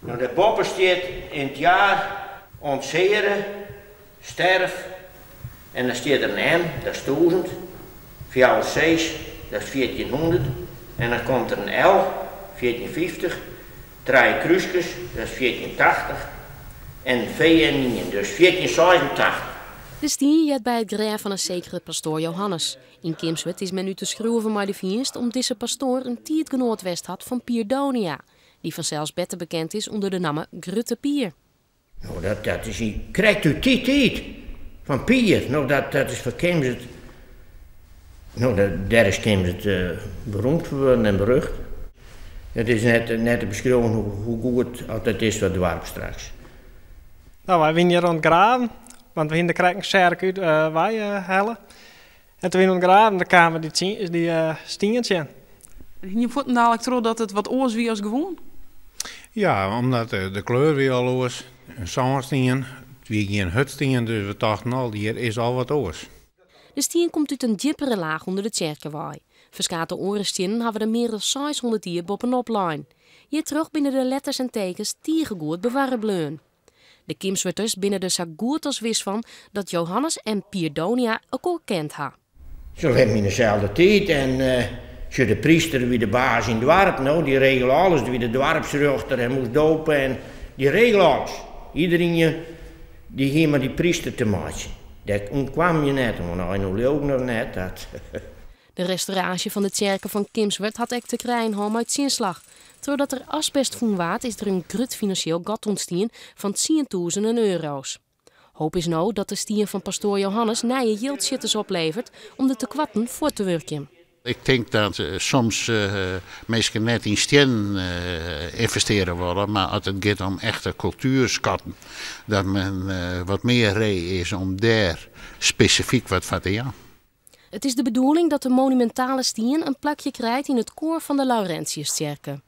Nou, de boppen staat in het jaar ontzeren, sterf. En dan staat er een M, dat is 1000. 4 6, dat is 1400. En dan komt er een L, 1450. 3 kruisjes, dat is 1480. En V en 9, dus 1486. De stien jet bij het graaf van een zekere pastoor Johannes. In Kimswerd is men nu te schroeven maar de vierst om deze pastoor een tijdgenoot had van Pier Donia, die vanzelfs beter bekend is onder de naam Grutte Pier. Nou, dat is hij. Krijgt u tijd van Pier? Nou, dat is voor Kimswerd. Nou, daar is Kimswerd beroemd geworden en berucht. Het is net te beschrijven hoe goed het is voor het dorp straks. Nou, wij winnen hier rond graven, want we gingen de krijgen uit wij hellen. En toen we rond graven, dan kwamen die stientjes in. Je voelt dadelijk terug dat het wat oors wie als gewoon? Ja, omdat de kleur weer al oors. Een zandstien, wie geen hutstien, dus we dachten al, hier is al wat oors. De stien komt uit een diepere laag onder de Tjerkenwaai. Verschate orenstienen hebben er meer dan 600 jaar bovenop lijn. Hier terug binnen de letters en tekens tiergegoed bewaren bleun. De Kimswerters binnen er zo goed als wist van dat Johannes en Pier Donia elkaar kent ha. Zo hebben we in dezelfde tijd en de priester wie de baas in het dorp, nou, die regelt alles, wie de dorpsrechter en moest dopen en die regelt alles. Iedereen die ging maar die priester te maken. Dat ontkwam je net, want nou, nu ook nog net dat. De restauratie van de tjerken van Kimswerd had ek te krijgen uit zinslag. Doordat er asbest van waard is er een grut financieel gat ontstaan van 10.000 euro's. Hoop is nou dat de stien van pastoor Johannes nieuwe yieldsitters oplevert om de tekwatten voor te werken. Ik denk dat soms mensen net in stien investeren willen, maar als het gaat om echte cultuurschatten, dat men wat meer reden is om daar specifiek wat van te doen. Het is de bedoeling dat de monumentale stien een plakje krijgt in het koor van de Laurentiustjerken.